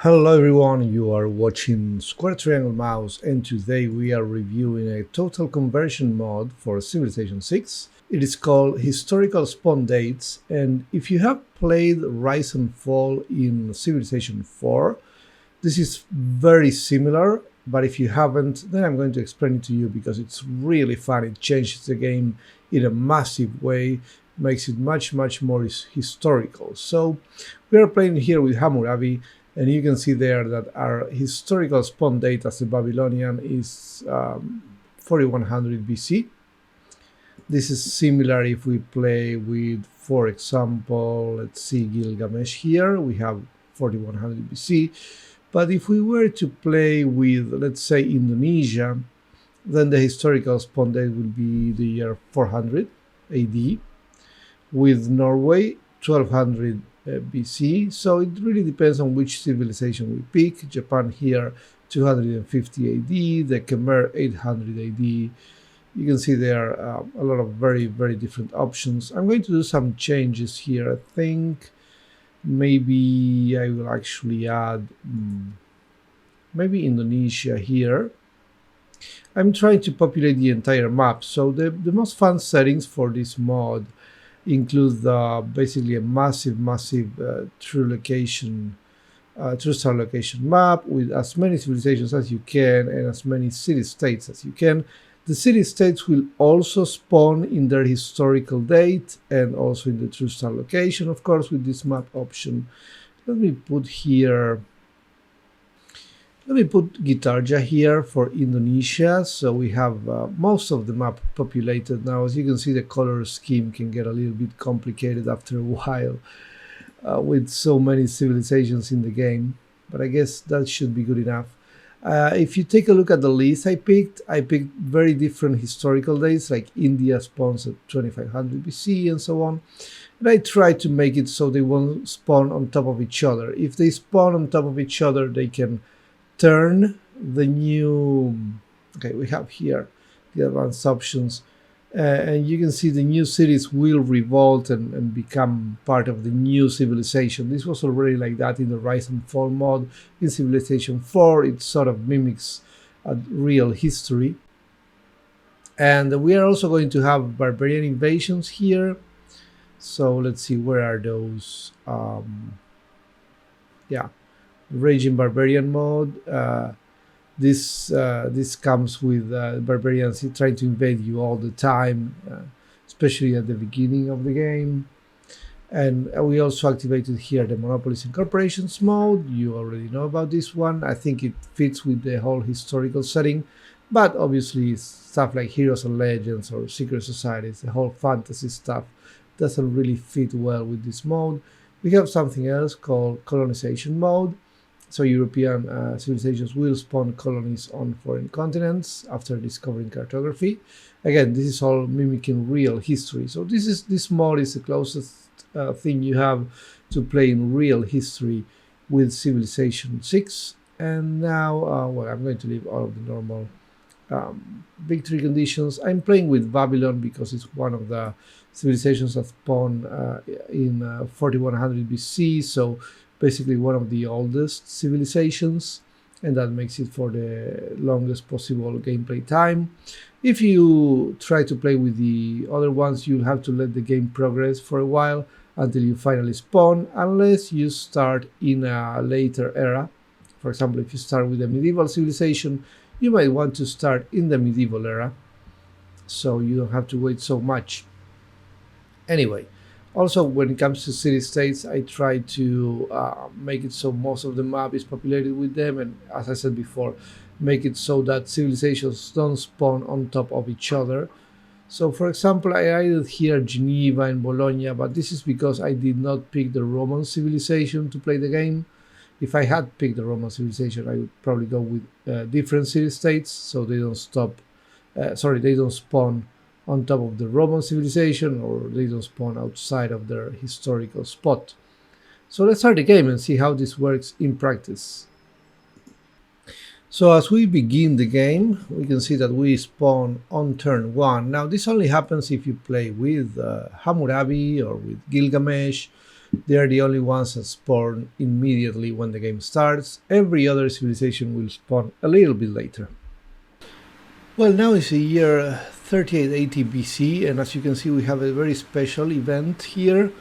Hello everyone, you are watching Square Triangle Mouse, and today we are reviewing a total conversion mod for Civilization 6. It is called Historical Spawn Dates, and if you have played Rhyes and Fall in Civilization 4, this is very similar, but if you haven't, then I'm going to explain it to you because it's really fun. It changes the game in a massive way, makes it much more historical. So we are playing here with Hammurabi, and you can see there that our historical spawn date as a Babylonian is 4100 BC. This is similar if we play with, for example, let's see, Gilgamesh here, we have 4100 BC. But if we were to play with, let's say, Indonesia, then the historical spawn date will be the year 400 AD. With Norway, 1200 BC. So it really depends on which civilization we pick. Japan here, 250 AD, the Khmer, 800 AD. You can see there are a lot of very different options. I'm going to do some changes here. I think maybe I will actually add maybe Indonesia here. I'm trying to populate the entire map. So the most fun settings for this mod include basically a massive true star location map with as many civilizations as you can and as many city-states as you can. The city-states will also spawn in their historical date and also in the true star location, of course, with this map option. Let me put Gitarja here for Indonesia, so we have most of the map populated now. As you can see, the color scheme can get a little bit complicated after a while with so many civilizations in the game, but I guess that should be good enough. If you take a look at the list I picked very different historical dates, like India spawns at 2500 BC and so on. And I try to make it so they won't spawn on top of each other. If they spawn on top of each other, they can turn the new, okay, we have here the advanced options, and you can see the new cities will revolt and become part of the new civilization. This was already like that in the Rhyes and Fall mod. In Civilization 4 it sort of mimics a real history, and we are also going to have barbarian invasions here. So let's see, where are those? Yeah, Raging Barbarian mode. This comes with barbarians trying to invade you all the time, especially at the beginning of the game. And we also activated here the Monopolies and Corporations mode. You already know about this one. I think it fits with the whole historical setting, but obviously stuff like Heroes and Legends or Secret Societies, the whole fantasy stuff, doesn't really fit well with this mode. We have something else called Colonization mode. So European civilizations will spawn colonies on foreign continents after discovering cartography. Again, this is all mimicking real history. So this mod is the closest thing you have to play in real history with Civilization 6. And now, well, I'm going to leave all of the normal victory conditions. I'm playing with Babylon because it's one of the civilizations that spawned in 4100 BC. So basically one of the oldest civilizations, and that makes it for the longest possible gameplay time. If you try to play with the other ones, you'll have to let the game progress for a while until you finally spawn, unless you start in a later era. For example, if you start with a medieval civilization, you might want to start in the medieval era, so you don't have to wait so much. Anyway, also, when it comes to city-states, I try to make it so most of the map is populated with them, and as I said before, make it so that civilizations don't spawn on top of each other. So, for example, I added here Geneva and Bologna, but this is because I did not pick the Roman civilization to play the game. If I had picked the Roman civilization, I would probably go with different city-states, so they don't they don't spawn on top of the Roman civilization, or they don't spawn outside of their historical spot. So let's start the game and see how this works in practice. So as we begin the game, we can see that we spawn on turn 1. Now this only happens if you play with Hammurabi or with Gilgamesh. They are the only ones that spawn immediately when the game starts. Every other civilization will spawn a little bit later. Well, now is the year 3880 BC, and as you can see, we have a very special event here,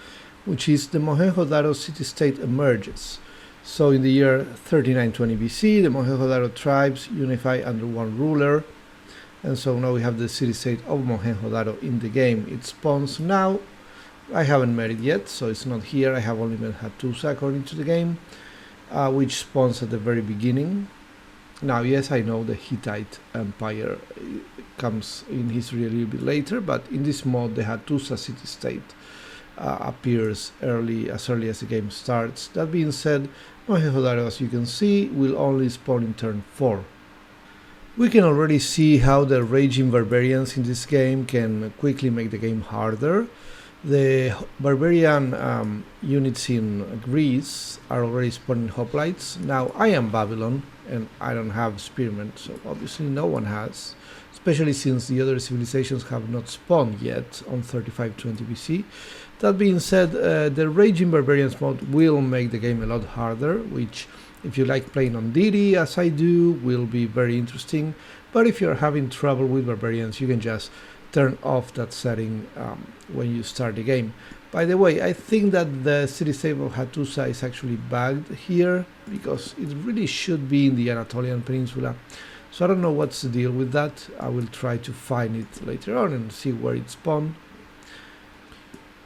which is the Mohenjo-Daro city-state emerges. So in the year 3920 BC, the Mohenjo-Daro tribes unify under one ruler, and so now we have the city-state of Mohenjo-Daro in the game. It spawns now. I haven't met it yet, so it's not here. I have only met Hattusa according to the game, which spawns at the very beginning. Now, yes, I know the Hittite Empire comes in history a little bit later, but in this mod, the Hattusa city-state appears as early as the game starts. That being said, Mohenjo-Daro, as you can see, will only spawn in turn 4. We can already see how the raging barbarians in this game can quickly make the game harder. The barbarian units in Greece are already spawning hoplites. Now, I am Babylon, and I don't have spearmen, so obviously no one has, especially since the other civilizations have not spawned yet on 3520 BC. That being said, the Raging Barbarians mod will make the game a lot harder, which, if you like playing on Deity, as I do, will be very interesting. But if you're having trouble with Barbarians, you can just turn off that setting when you start the game. By the way, I think that the city-state of Hattusa is actually bugged here, because it really should be in the Anatolian Peninsula. So I don't know what's the deal with that. I will try to find it later on and see where it spawned.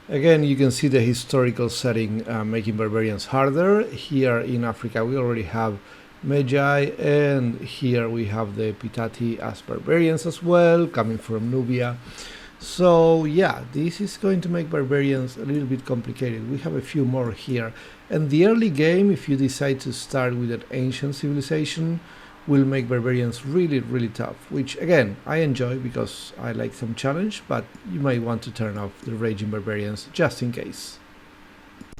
Again, you can see the historical setting making barbarians harder. Here in Africa we already have Magi, and here we have the Pitati as barbarians as well, coming from Nubia. So yeah, this is going to make barbarians a little bit complicated. We have a few more here, and the early game, if you decide to start with an ancient civilization, will make barbarians really tough, which again I enjoy because I like some challenge, but you might want to turn off the raging barbarians just in case.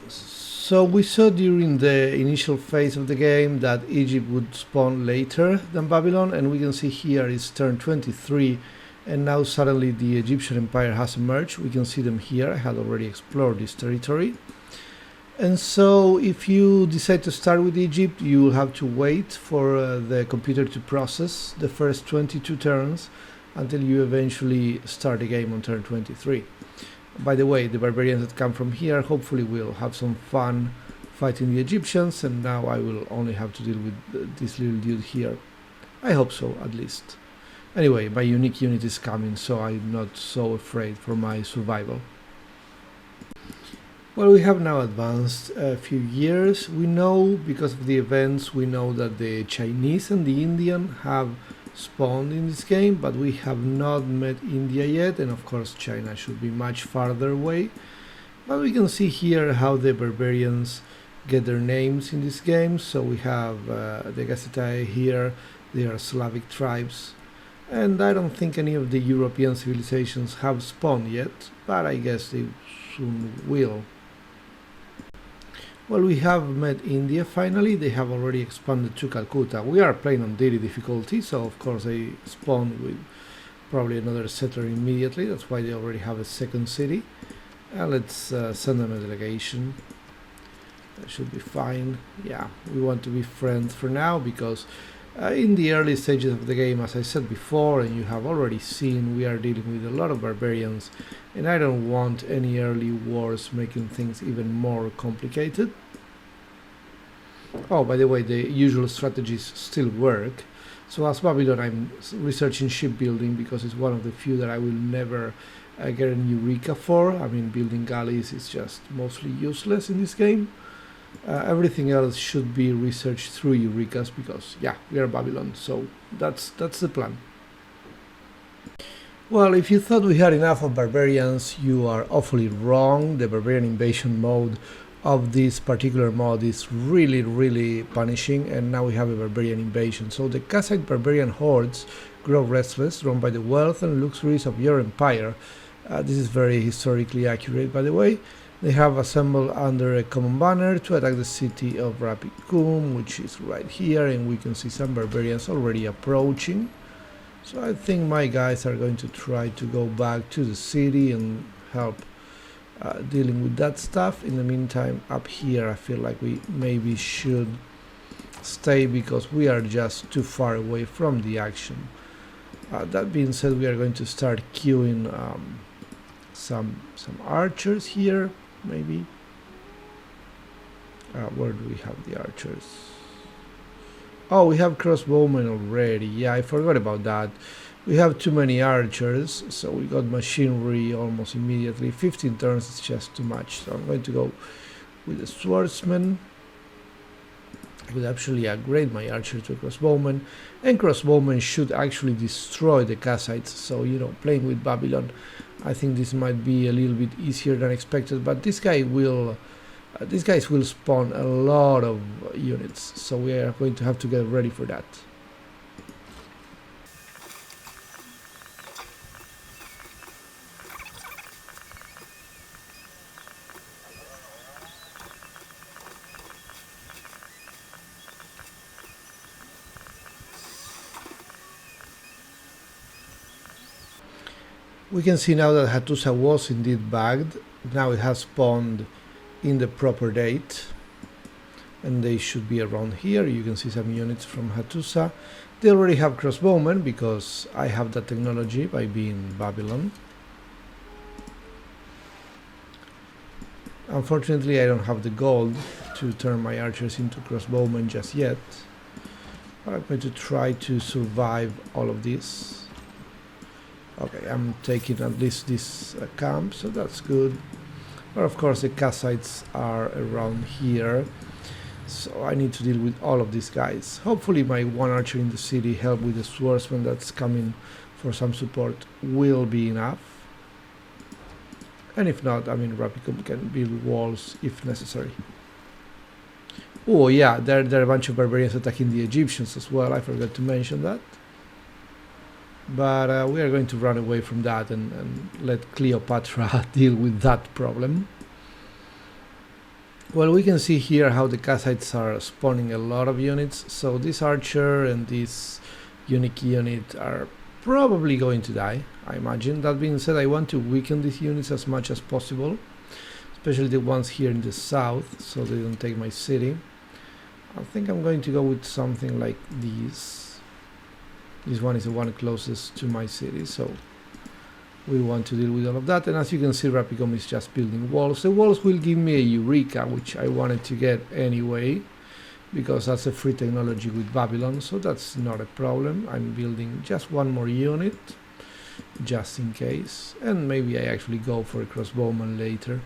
So we saw during the initial phase of the game that Egypt would spawn later than Babylon, and we can see here it's turn 23, and now suddenly the Egyptian Empire has emerged. We can see them here. I had already explored this territory. And so if you decide to start with Egypt, you will have to wait for the computer to process the first 22 turns until you eventually start the game on turn 23. By the way, the barbarians that come from here hopefully will have some fun fighting the Egyptians, and now I will only have to deal with this little dude here. I hope so, at least. Anyway, my unique unit is coming, so I'm not so afraid for my survival. Well, we have now advanced a few years. We know, because of the events, we know that the Chinese and the Indian have spawned in this game, but we have not met India yet, and of course China should be much farther away. But we can see here how the barbarians get their names in this game. So we have the Gazettai here. They are Slavic tribes, and I don't think any of the European civilizations have spawned yet, but I guess they soon will. Well, we have met India finally. They have already expanded to Calcutta. We are playing on daily difficulty, so of course they spawn with probably another settler immediately. That's why they already have a second city. Let's send them a delegation. That should be fine. Yeah, we want to be friends for now, because in the early stages of the game, as I said before, and you have already seen, we are dealing with a lot of barbarians, and I don't want any early wars making things even more complicated. Oh, by the way, the usual strategies still work. So as Babylon, I'm researching shipbuilding because it's one of the few that I will never get an Eureka for. I mean, building galleys is just mostly useless in this game. Everything else should be researched through Eurekas because, yeah, we are Babylon, so that's the plan. Well, if you thought we had enough of barbarians, you are awfully wrong. The barbarian invasion mode of this particular mod is really punishing, and now we have a barbarian invasion. So the Kazakh barbarian hordes grow restless, drawn by the wealth and luxuries of your empire. This is very historically accurate, by the way. They have assembled under a common banner to attack the city of Rapikum, which is right here, and we can see some barbarians already approaching. So I think my guys are going to try to go back to the city and help dealing with that stuff. In the meantime, up here I feel like we maybe should stay because we are just too far away from the action. That being said, we are going to start queuing some archers here, maybe. Where do we have the archers? Oh, we have crossbowmen already. Yeah, I forgot about that. We have too many archers, so we got machinery almost immediately. 15 turns is just too much, so I'm going to go with the swordsman. I would actually upgrade my archer to a crossbowman, and crossbowmen should actually destroy the Kassites, so you know, playing with Babylon, I think this might be a little bit easier than expected, but this guy will these guys will spawn a lot of units, so we are going to have to get ready for that. We can see now that Hattusa was indeed bagged. Now it has spawned in the proper date, and they should be around here. You can see some units from Hattusa. They already have crossbowmen because I have that technology by being Babylon. Unfortunately, I don't have the gold to turn my archers into crossbowmen just yet, but I'm going to try to survive all of this. Okay, I'm taking at least this camp, so that's good. But of course the Kassites are around here, so I need to deal with all of these guys. Hopefully my one archer in the city help with the swordsman that's coming for some support will be enough. And if not, I mean, Rapicum can build walls if necessary. Oh yeah, there are a bunch of barbarians attacking the Egyptians as well, I forgot to mention that. But we are going to run away from that and let Cleopatra deal with that problem. Well, we can see here how the Kassites are spawning a lot of units, so this archer and this unique unit are probably going to die, I imagine. That being said, I want to weaken these units as much as possible, especially the ones here in the south, so they don't take my city. I think I'm going to go with something like these. This one is the one closest to my city, so we want to deal with all of that. And as you can see, Rapicom is just building walls. The walls will give me a Eureka, which I wanted to get anyway, because that's a free technology with Babylon, so that's not a problem. I'm building just one more unit, just in case, and maybe I actually go for a crossbowman later.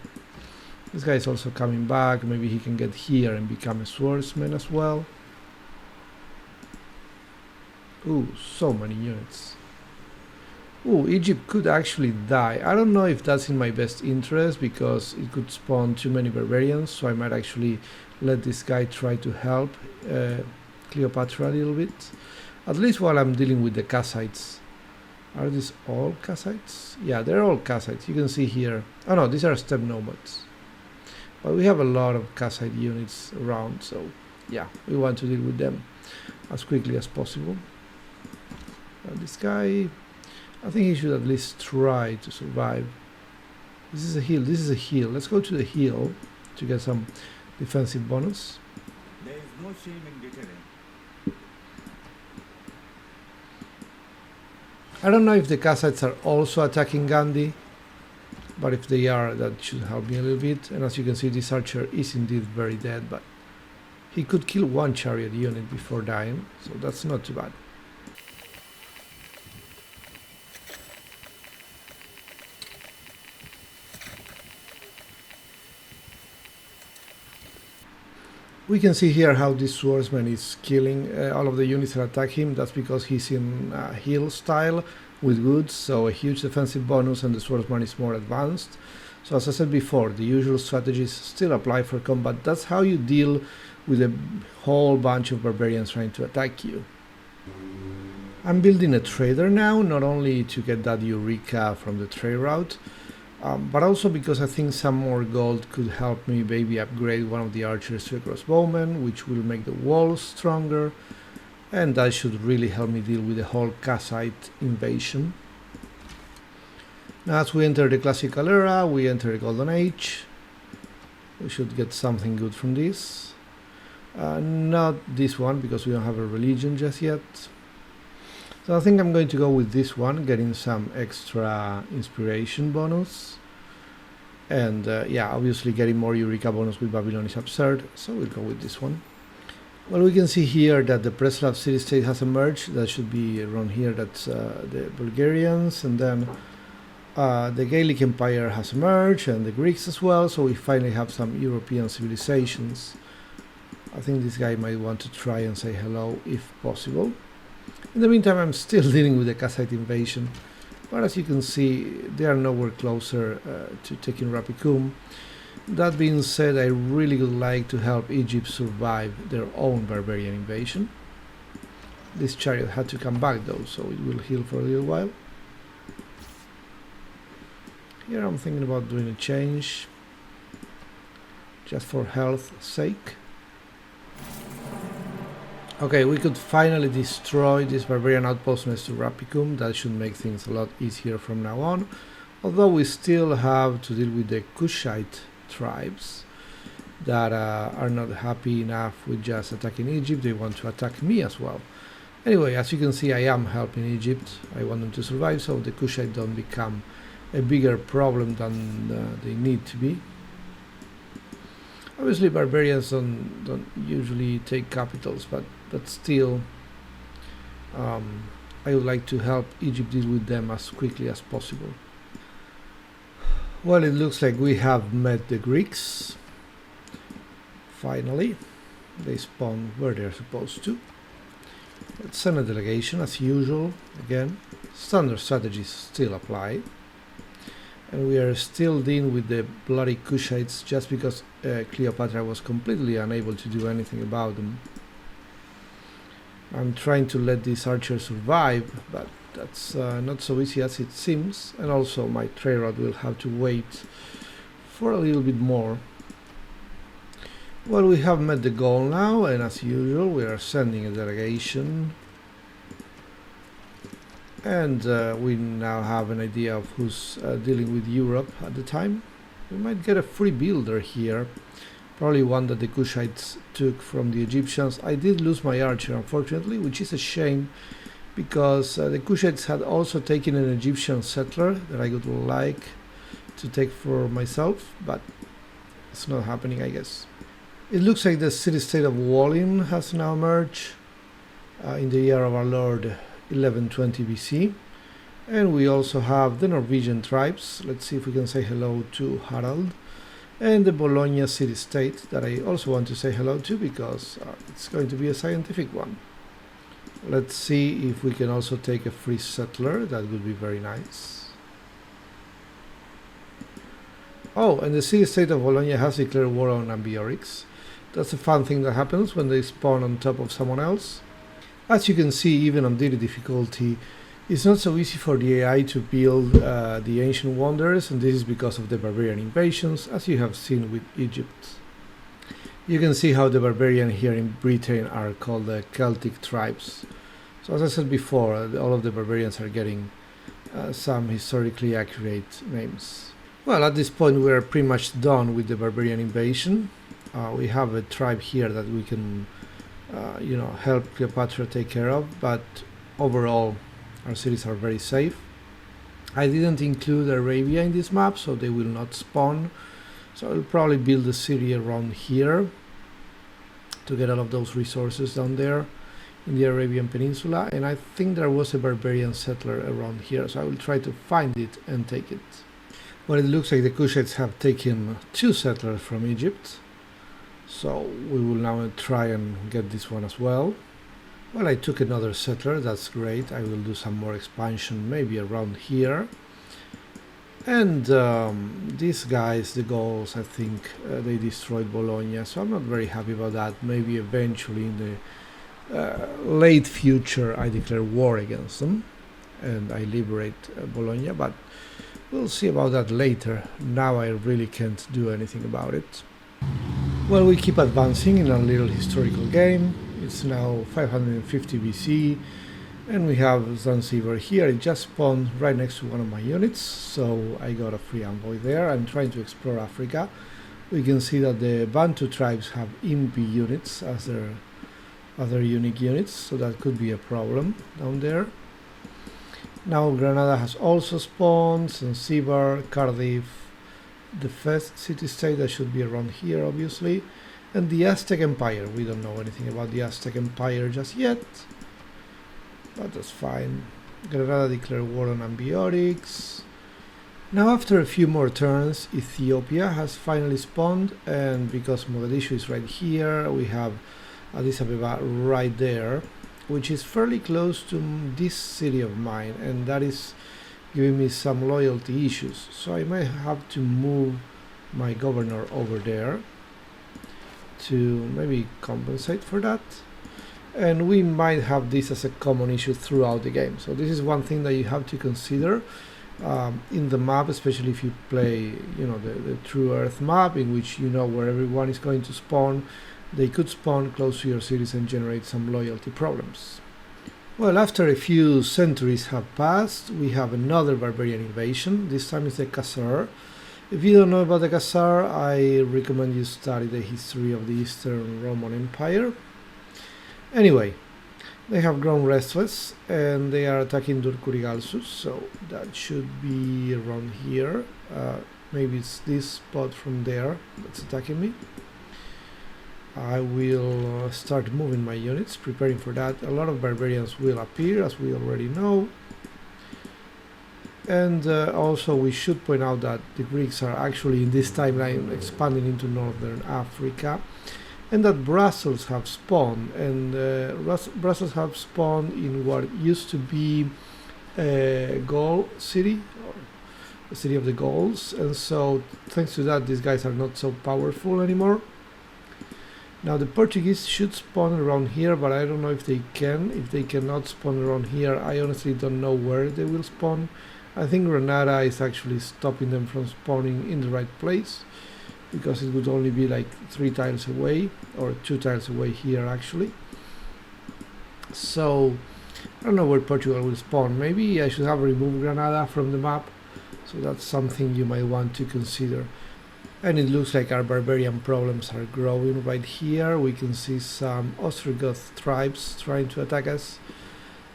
This guy is also coming back, maybe he can get here and become a swordsman as well. Ooh, so many units. Ooh, Egypt could actually die. I don't know if that's in my best interest because it could spawn too many barbarians, so I might actually let this guy try to help Cleopatra a little bit. At least while I'm dealing with the Kassites. Are these all Kassites? Yeah, they're all Kassites. You can see here. Oh no, these are steppe nomads. But we have a lot of Kassite units around, so yeah, we want to deal with them as quickly as possible. This guy, I think he should at least try to survive. This is a hill, this is a hill. Let's go to the hill to get some defensive bonus. There is no shame in deterrence. I don't know if the Kassites are also attacking Gandhi, but if they are, that should help me a little bit. And as you can see, this archer is indeed very dead, but he could kill one chariot unit before dying, so that's not too bad. We can see here how this swordsman is killing all of the units that attack him. That's because he's in hill style with goods, so a huge defensive bonus, and the swordsman is more advanced. So as I said before, the usual strategies still apply for combat. That's how you deal with a whole bunch of barbarians trying to attack you. I'm building a trader now, not only to get that Eureka from the trade route, but also because I think some more gold could help me maybe upgrade one of the archers to a crossbowman, which will make the walls stronger, and that should really help me deal with the whole Kassite invasion. As we enter the classical era, we enter the golden age. We should get something good from this. Not this one, because we don't have a religion just yet. So I think I'm going to go with this one, getting some extra inspiration bonus. And yeah, obviously getting more Eureka bonus with Babylon is absurd, so we'll go with this one. Well, we can see here that the Preslav city-state has emerged. That should be around here. That's the Bulgarians, and then the Gaelic Empire has emerged, and the Greeks as well, so we finally have some European civilizations. I think this guy might want to try and say hello if possible. In the meantime, I'm still dealing with the Kassite invasion, but as you can see, they are nowhere closer to taking Rapicum. That being said, I really would like to help Egypt survive their own barbarian invasion. This chariot had to come back though, so it will heal for a little while. Here I'm thinking about doing a change, just for health's sake. Okay, we could finally destroy this barbarian outpost next to Rapicum. That should make things a lot easier from now on. Although we still have to deal with the Kushite tribes that are not happy enough with just attacking Egypt. They want to attack me as well. Anyway, as you can see, I am helping Egypt. I want them to survive, so the Kushite don't become a bigger problem than they need to be. Obviously, barbarians don't usually take capitals, but still, I would like to help Egypt deal with them as quickly as possible. Well, it looks like we have met the Greeks. Finally, they spawn where they're supposed to. Let's send a delegation as usual. Again, standard strategies still apply. And we are still dealing with the bloody Kushites just because Cleopatra was completely unable to do anything about them. I'm trying to let these archers survive, but that's not so easy as it seems. And also my trade route will have to wait for a little bit more. Well, we have met the goal now, and as usual we are sending a delegation. And we now have an idea of who's dealing with Europe at the time. We might get a free builder here. Probably one that the Kushites took from the Egyptians. I did lose my archer, unfortunately, which is a shame, because the Kushites had also taken an Egyptian settler that I would like to take for myself, but it's not happening, I guess. It looks like the city-state of Wallin has now emerged in the year of our Lord 1120 BC, and we also have the Norwegian tribes. Let's see if we can say hello to Harald, and the Bologna city-state that I also want to say hello to because it's going to be a scientific one. Let's see if we can also take a free settler. That would be very nice. Oh, and the city-state of Bologna has declared war on Ambiorix. That's a fun thing that happens when they spawn on top of someone else. As you can see, even on daily difficulty, it's not so easy for the AI to build the ancient wonders, and this is because of the barbarian invasions, as you have seen with Egypt. You can see how the barbarian here in Britain are called the Celtic tribes. So as I said before, all of the barbarians are getting some historically accurate names. Well, at this point we are pretty much done with the barbarian invasion. We have a tribe here that we can help Cleopatra take care of, but overall our cities are very safe. I didn't include Arabia in this map, so they will not spawn. So I'll probably build a city around here to get all of those resources down there in the Arabian Peninsula. And I think there was a barbarian settler around here, so I will try to find it and take it. Well, it looks like the Kushites have taken 2 settlers from Egypt, so we will now try and get this one as well. Well, I took another settler, that's great. I will do some more expansion, maybe around here. And these guys, the Gauls, I think they destroyed Bologna, so I'm not very happy about that. Maybe eventually in the late future I declare war against them and I liberate Bologna, but we'll see about that later. Now I really can't do anything about it. Well, we keep advancing in our little historical game. It's now 550 BC, And we have Zanzibar here. It just spawned right next to one of my units, so I got a free envoy there. I'm trying to explore Africa. We can see that the Bantu tribes have Impi units as their other unique units, so that could be a problem down there. Now Granada has also spawned, Zanzibar, Cardiff, the first city-state that should be around here obviously, and the Aztec Empire. We don't know anything about the Aztec Empire just yet, but that's fine. Granada declared war on ambiotics. Now after a few more turns, Ethiopia has finally spawned, and because Mogadishu is right here, we have Addis Ababa right there, which is fairly close to this city of mine, and that is giving me some loyalty issues. So I might have to move my governor over there to maybe compensate for that. And we might have this as a common issue throughout the game. So this is one thing that you have to consider in the map, especially if you play, the true Earth map, in which you know where everyone is going to spawn. They could spawn close to your cities and generate some loyalty problems. Well, after a few centuries have passed, we have another barbarian invasion. This time it's the Khazar. If you don't know about the Khazar, I recommend you study the history of the Eastern Roman Empire. Anyway, they have grown restless and they are attacking Durkurigalsus, so that should be around here. Maybe it's this spot from there that's attacking me. I will start moving my units, preparing for that. A lot of barbarians will appear, as we already know. And also we should point out that the Greeks are actually in this timeline expanding into northern Africa, and that Brussels have spawned, and Brussels have spawned in what used to be a Gaul city, or the city of the Gauls, and so thanks to that these guys are not so powerful anymore. Now the Portuguese should spawn around here, but I don't know if they can. If they cannot spawn around here, I honestly don't know where they will spawn. I think Granada is actually stopping them from spawning in the right place, because it would only be like 3 tiles away, or 2 tiles away here actually. So I don't know where Portugal will spawn. Maybe I should have removed Granada from the map, so that's something you might want to consider. And it looks like our barbarian problems are growing right here. We can see some Ostrogoth tribes trying to attack us.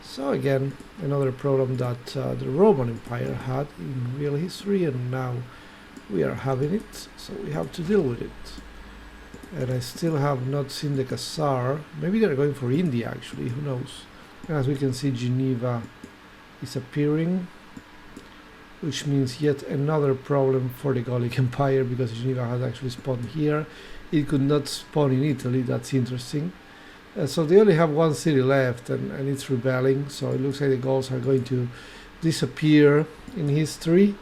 So again, another problem that the Roman Empire had in real history, and now we are having it, so we have to deal with it. And I still have not seen the Khazar. Maybe they're going for India actually, who knows. And as we can see, Geneva is appearing, which means yet another problem for the Gallic Empire, because Geneva has actually spawned here. It could not spawn in Italy. That's interesting. So they only have 1 city left, and it's rebelling, so it looks like the Gauls are going to disappear in history.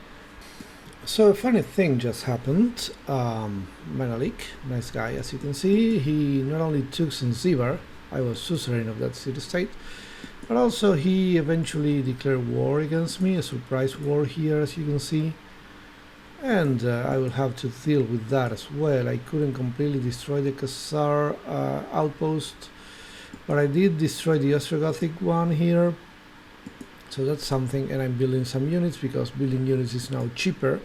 So a funny thing just happened. Menelik, nice guy as you can see, he not only took Zanzibar, I was suzerain of that city-state, but also he eventually declared war against me, a surprise war here as you can see. And I will have to deal with that as well. I couldn't completely destroy the Khazar outpost, but I did destroy the Ostrogothic one here. So that's something, and I'm building some units, because building units is now cheaper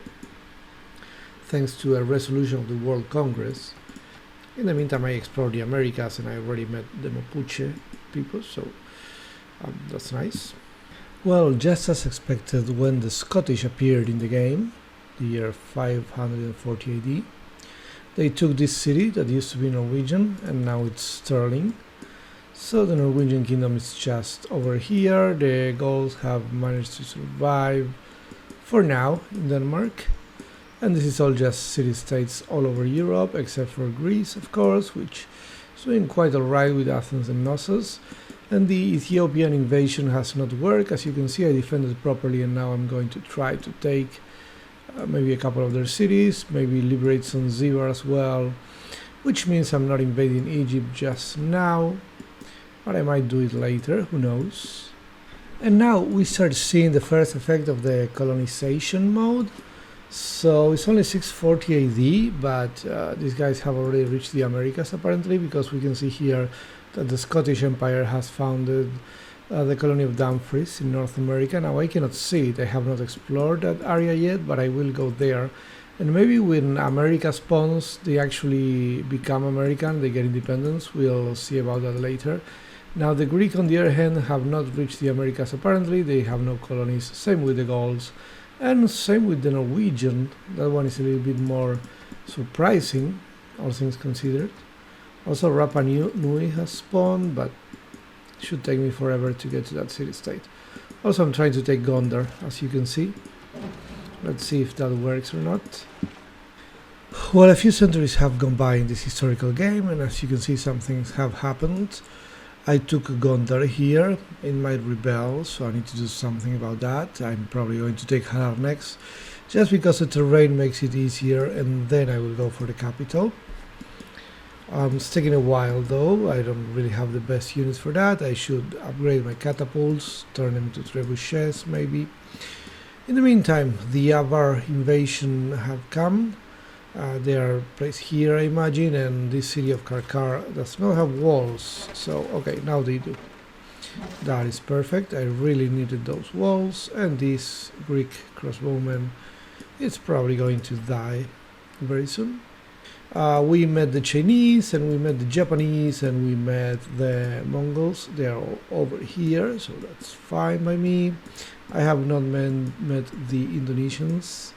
thanks to a resolution of the World Congress. In the meantime, I explored the Americas, and I already met the Mapuche people, so that's nice. Well, just as expected, when the Scottish appeared in the game, the year 540 AD, they took this city that used to be Norwegian, and now it's Sterling. So the Norwegian kingdom is just over here. The Gauls have managed to survive for now in Denmark, and this is all just city-states all over Europe, except for Greece, of course, which is doing quite alright with Athens and Knossos. And the Ethiopian invasion has not worked. As you can see, I defended properly, and now I'm going to try to take maybe a couple of their cities, maybe liberate Zanzibar as well, which means I'm not invading Egypt just now, but I might do it later, who knows. And now we start seeing the first effect of the colonization mode. So it's only 640 AD, but these guys have already reached the Americas apparently, because we can see here that the Scottish Empire has founded the colony of Dumfries in North America. Now I cannot see it, I have not explored that area yet, but I will go there. And maybe when America spawns, they actually become American, they get independence. We'll see about that later. Now the Greek, on the other hand, have not reached the Americas apparently, they have no colonies. Same with the Gauls, and same with the Norwegian. That one is a little bit more surprising, all things considered. Also Rapa Nui has spawned, but it should take me forever to get to that city-state. Also I'm trying to take Gondar, as you can see. Let's see if that works or not. Well, a few centuries have gone by in this historical game, and as you can see, some things have happened. I took Gondar here in my rebel, so I need to do something about that. I'm probably going to take Harar next, just because the terrain makes it easier, and then I will go for the capital. It's taking a while though, I don't really have the best units for that. I should upgrade my catapults, turn them to trebuchets maybe. In the meantime, the Avar invasion have come. They are placed here, I imagine, and this city of Karkar does not have walls. So, okay, now they do. That is perfect. I really needed those walls, and this Greek crossbowman is probably going to die very soon. We met the Chinese, and we met the Japanese, and we met the Mongols. They are all over here, so that's fine by me. I have not met the Indonesians,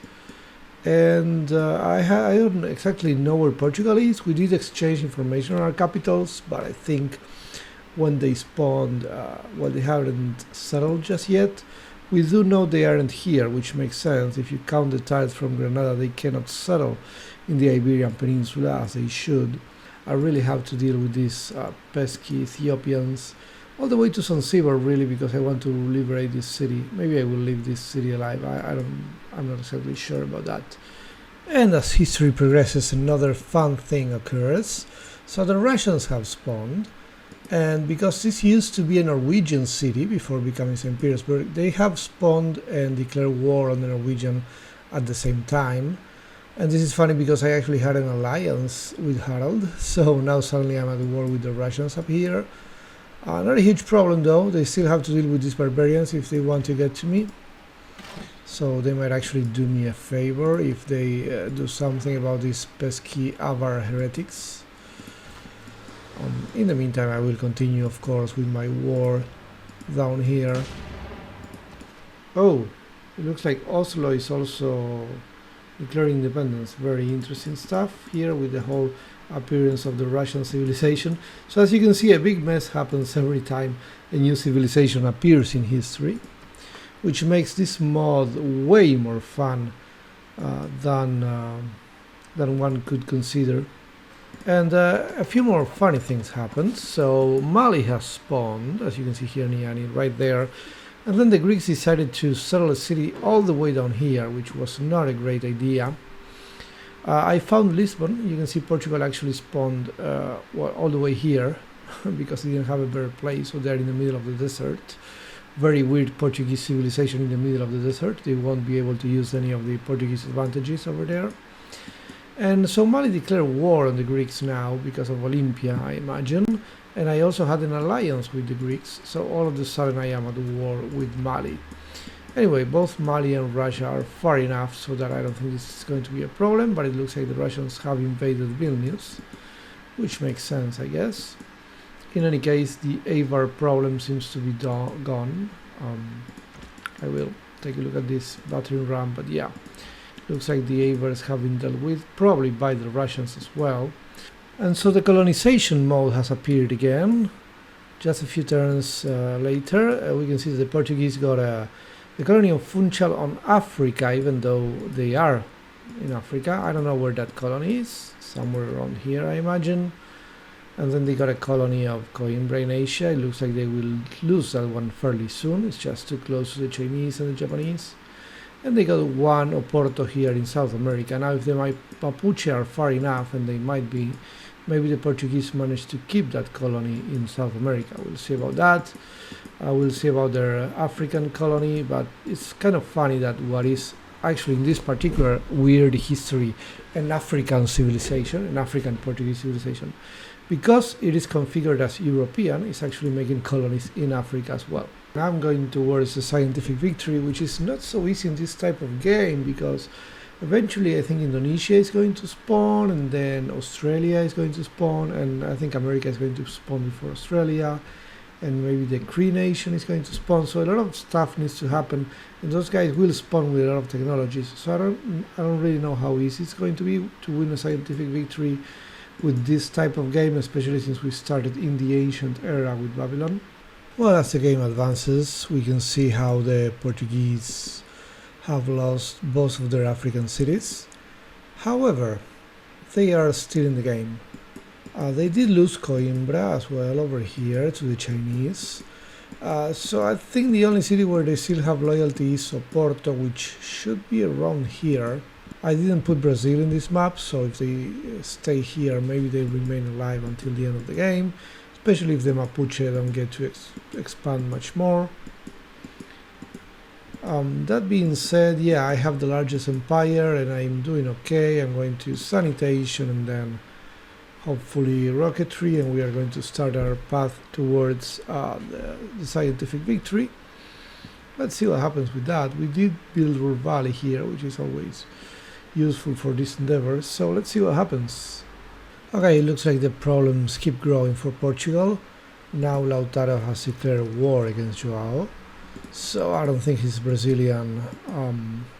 and I don't exactly know where Portugal is. We did exchange information on our capitals, but I think when they spawned, well, they haven't settled just yet. We do know they aren't here, which makes sense. If you count the tiles from Granada, they cannot settle in the Iberian Peninsula as they should. I really have to deal with these pesky Ethiopians all the way to Zanzibar, really, because I want to liberate this city. Maybe I will leave this city alive. I'm not exactly sure about that. And as history progresses, another fun thing occurs. So the Russians have spawned, and because this used to be a Norwegian city before becoming St. Petersburg, they have spawned and declared war on the Norwegian at the same time. And this is funny because I actually had an alliance with Harald, so now suddenly I'm at war with the Russians up here. Not a huge problem though, they still have to deal with these barbarians if they want to get to me. So they might actually do me a favor if they do something about these pesky Avar heretics. In the meantime, I will continue, of course, with my war down here. Oh, it looks like Oslo is also declaring independence. Very interesting stuff here with the whole appearance of the Russian civilization. So as you can see, a big mess happens every time a new civilization appears in history, which makes this mod way more fun than one could consider. And a few more funny things happened. So Mali has spawned, as you can see here, Niani, right there. And then the Greeks decided to settle a city all the way down here, which was not a great idea. I found Lisbon. You can see Portugal actually spawned well, all the way here because they didn't have a better place, so they're in the middle of the desert. Very weird Portuguese civilization in the middle of the desert. They won't be able to use any of the Portuguese advantages over there. And so Mali declared war on the Greeks now because of Olympia, I imagine. And I also had an alliance with the Greeks, so all of a sudden I am at war with Mali. Anyway, both Mali and Russia are far enough so that I don't think this is going to be a problem, but it looks like the Russians have invaded Vilnius, which makes sense, I guess. In any case, the Avar problem seems to be gone. I will take a look at this battering ram, but yeah. Looks like the Avars have been dealt with, probably by the Russians as well. And so the colonization mode has appeared again. Just a few turns later, we can see that the Portuguese got the colony of Funchal on Africa, even though they are in Africa. I don't know where that colony is, somewhere around here, I imagine. And then they got a colony of Coimbra in Asia. It looks like they will lose that one fairly soon. It's just too close to the Chinese and the Japanese. And they got one Oporto here in South America. Now if the Mapuche are far enough, and they might be, maybe the Portuguese managed to keep that colony in South America. We'll see about that. We'll see about their African colony, but it's kind of funny that what is actually in this particular weird history an African civilization, an African Portuguese civilization. Because it is configured as European, it's actually making colonies in Africa as well. I'm going towards a scientific victory, which is not so easy in this type of game, because eventually I think Indonesia is going to spawn, and then Australia is going to spawn, and I think America is going to spawn before Australia, and maybe the Cree Nation is going to spawn. So a lot of stuff needs to happen, and those guys will spawn with a lot of technologies. So I don't really know how easy it's going to be to win a scientific victory with this type of game, especially since we started in the ancient era with Babylon. Well, as the game advances, we can see how the Portuguese have lost both of their African cities. However, they are still in the game. They did lose Coimbra as well over here to the Chinese. So I think the only city where they still have loyalty is Oporto, which should be around here. I didn't put Brazil in this map, so if they stay here, maybe they remain alive until the end of the game, especially if the Mapuche don't get to expand much more. That being said, yeah, I have the largest empire and I'm doing okay. I'm going to sanitation and then hopefully rocketry, and we are going to start our path towards the scientific victory. Let's see what happens with that. We did build Ruhr Valley here, which is always useful for this endeavor, so let's see what happens. Okay, it looks like the problems keep growing for Portugal. Now Lautaro has declared war against Joao, so I don't think his Brazilian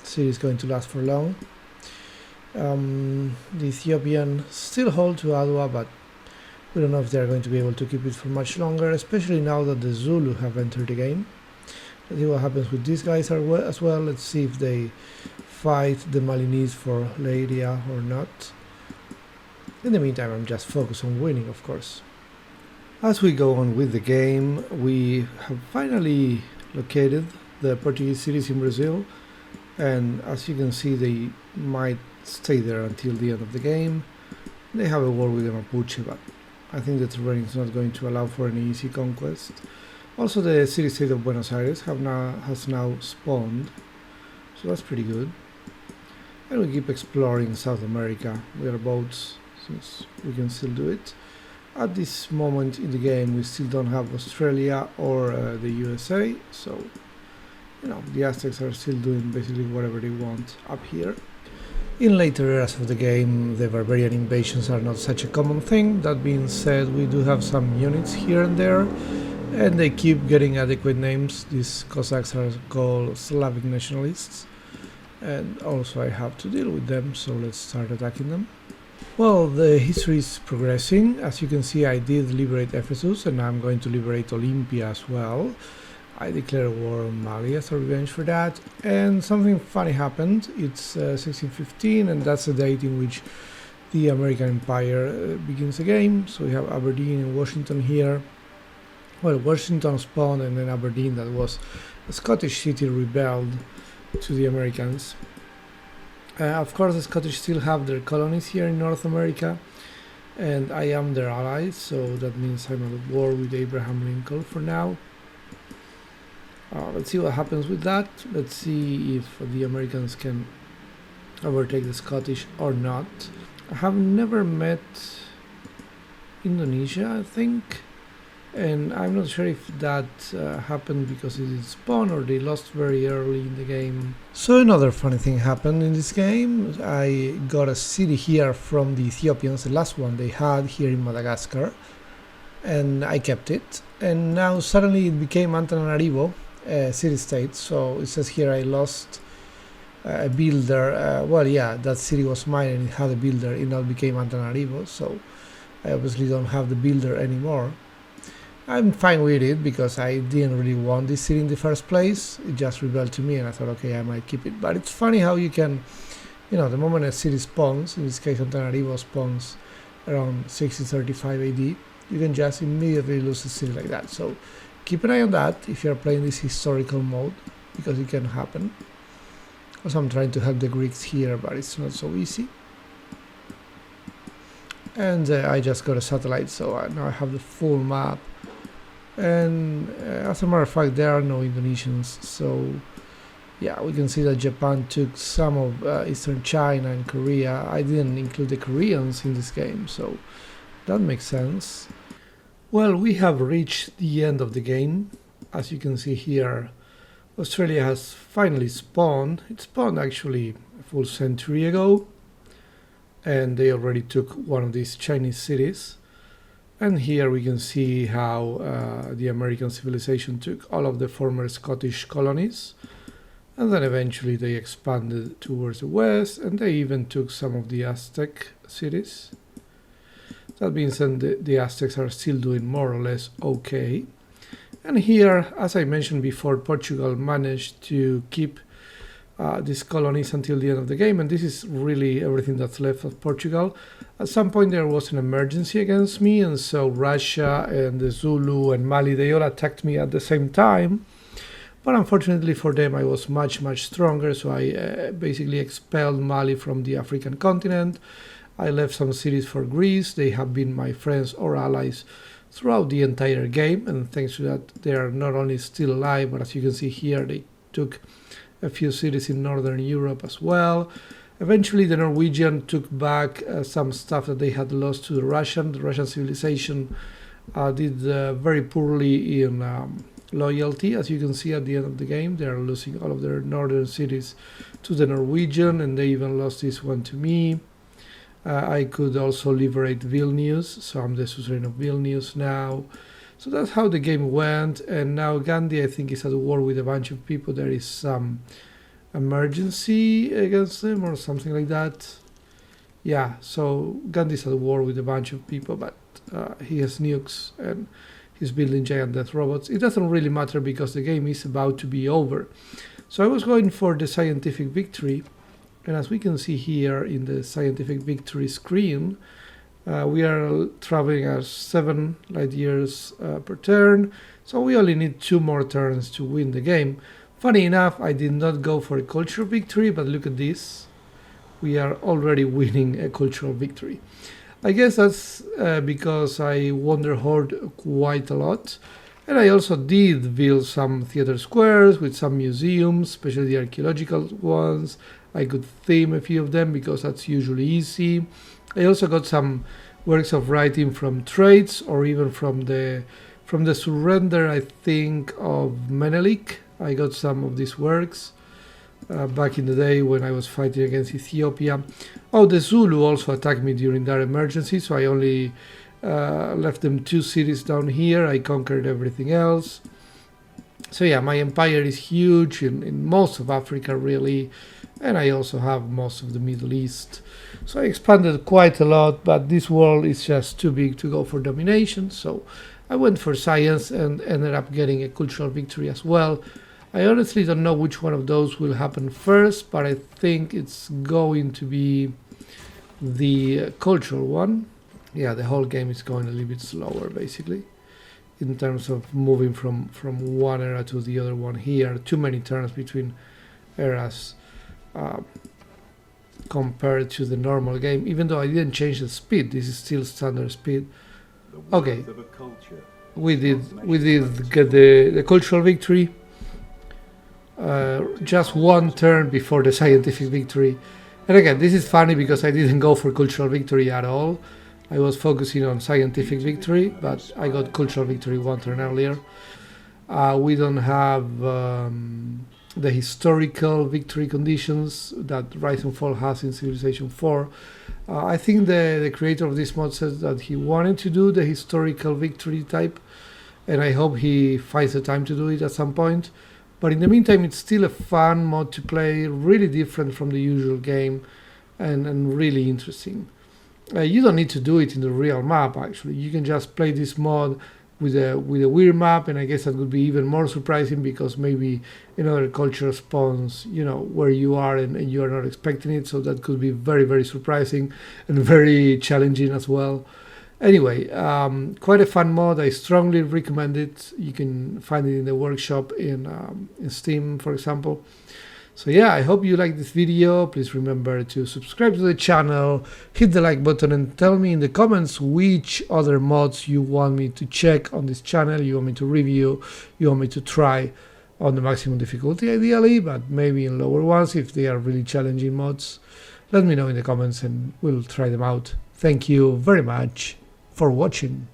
city is going to last for long. The Ethiopian still hold to Adwa, but we don't know if they're going to be able to keep it for much longer, especially now that the Zulu have entered the game. Let's see what happens with these guys as well. Let's see if they fight the Malinese for Leiria or not. In the meantime, I'm just focused on winning, of course. As we go on with the game, we have finally located the Portuguese cities in Brazil, and as you can see, they might stay there until the end of the game. They have a war with the Mapuche, but I think the terrain is not going to allow for any easy conquest. Also, the city-state of Buenos Aires has now spawned, so that's pretty good. And we keep exploring South America with our boats, since we can still do it. At this moment in the game, we still don't have Australia or the USA, so you know, the Aztecs are still doing basically whatever they want up here. In later eras of the game, the barbarian invasions are not such a common thing. That being said, we do have some units here and there, and they keep getting adequate names. These Cossacks are called Slavic nationalists, and also I have to deal with them, so let's start attacking them. Well, the history is progressing. As you can see, I did liberate Ephesus, and I'm going to liberate Olympia as well. I declare war on Mali as a revenge for that, and something funny happened. It's 1615, and that's the date in which the American Empire begins the game. So we have Aberdeen and Washington here. Well, Washington spawned, and then Aberdeen, that was a Scottish city, rebelled to the Americans. Of course, the Scottish still have their colonies here in North America, and I am their ally, so that means I'm at war with Abraham Lincoln for now. Let's see what happens with that. Let's see if the Americans can overtake the Scottish or not. I have never met Indonesia, I think, and I'm not sure if that happened because it did spawn or they lost very early in the game. So another funny thing happened in this game. I got a city here from the Ethiopians, the last one they had here in Madagascar, and I kept it, and now suddenly it became Antananarivo city-state. So it says here I lost a builder. Well, yeah, that city was mine and it had a builder. It now became Antananarivo, so I obviously don't have the builder anymore. I'm fine with it because I didn't really want this city in the first place. It just rebelled to me and I thought, okay, I might keep it. But it's funny how you can, you know, the moment a city spawns, in this case Antananarivo spawns around 1635 AD, you can just immediately lose a city like that. So keep an eye on that if you're playing this historical mode, because it can happen. Also, I'm trying to help the Greeks here, but it's not so easy. And I just got a satellite, so now I have the full map. And as a matter of fact, there are no Indonesians, so Yeah, we can see that Japan took some of Eastern China and Korea. I didn't include the Koreans in this game, so that makes sense. Well, we have reached the end of the game. As you can see here, Australia has finally spawned. It spawned actually a full century ago, and they already took one of these Chinese cities. And here we can see how the American civilization took all of the former Scottish colonies, and then eventually they expanded towards the west, and they even took some of the Aztec cities. That being said, the Aztecs are still doing more or less okay. And here, as I mentioned before, Portugal managed to keep these colonies until the end of the game, and this is really everything that's left of Portugal. At some point there was an emergency against me, and so Russia and the Zulu and Mali, they all attacked me at the same time. But unfortunately for them, I was much stronger, so I basically expelled Mali from the African continent. I left some cities for Greece. They have been my friends or allies throughout the entire game, and thanks to that, they are not only still alive, but as you can see here, they took a few cities in Northern Europe as well. Eventually, the Norwegian took back some stuff that they had lost to the Russian. The Russian civilization did very poorly in loyalty. As you can see at the end of the game, they are losing all of their northern cities to the Norwegian, and they even lost this one to me. I could also liberate Vilnius, so I'm the suzerain of Vilnius now. So that's how the game went, and now Gandhi, I think, is at war with a bunch of people. There is some emergency against them or something like that. Yeah, so Gandhi's at war with a bunch of people, but he has nukes and he's building giant death robots. It doesn't really matter because the game is about to be over. So I was going for the scientific victory, and as we can see here in the scientific victory screen, we are traveling at 7 light years per turn, so we only need 2 more turns to win the game. Funny enough, I did not go for a cultural victory, but look at this. We are already winning a cultural victory. I guess that's because I wander Horde quite a lot, and I also did build some theater squares with some museums, especially the archaeological ones. I could theme a few of them because that's usually easy. I also got some works of writing from trades or even from the surrender, I think, of Menelik. I got some of these works back in the day when I was fighting against Ethiopia. Oh, the Zulu also attacked me during that emergency, so I only left them 2 cities down here. I conquered everything else. So yeah, my empire is huge in most of Africa, really, and I also have most of the Middle East. So I expanded quite a lot, but this world is just too big to go for domination, so I went for science and ended up getting a cultural victory as well. I honestly don't know which one of those will happen first, but I think it's going to be the cultural one. Yeah, the whole game is going a little bit slower, basically, in terms of moving from one era to the other one here. Too many turns between eras compared to the normal game. Even though I didn't change the speed, this is still standard speed. Okay, we did get the cultural victory. Just 1 turn before the scientific victory. And again, this is funny because I didn't go for cultural victory at all. I was focusing on scientific victory, but I got cultural victory 1 turn earlier. We don't have the historical victory conditions that Rhyes and Fall has in Civilization 4. I think the creator of this mod says that he wanted to do the historical victory type, and I hope he finds the time to do it at some point. But in the meantime, it's still a fun mod to play, really different from the usual game, and really interesting. You don't need to do it in the real map, actually. You can just play this mod with a weird map, and I guess that would be even more surprising because maybe another culture spawns, where you are and you are not expecting it, so that could be very surprising and very challenging as well. Anyway, quite a fun mod. I strongly recommend it. You can find it in the workshop in Steam, for example. So yeah, I hope you like this video. Please remember to subscribe to the channel, hit the like button, and tell me in the comments which other mods you want me to check on this channel, you want me to review, you want me to try. on the maximum difficulty ideally, but maybe in lower ones if they are really challenging mods. Let me know in the comments and we'll try them out. Thank you very much for watching.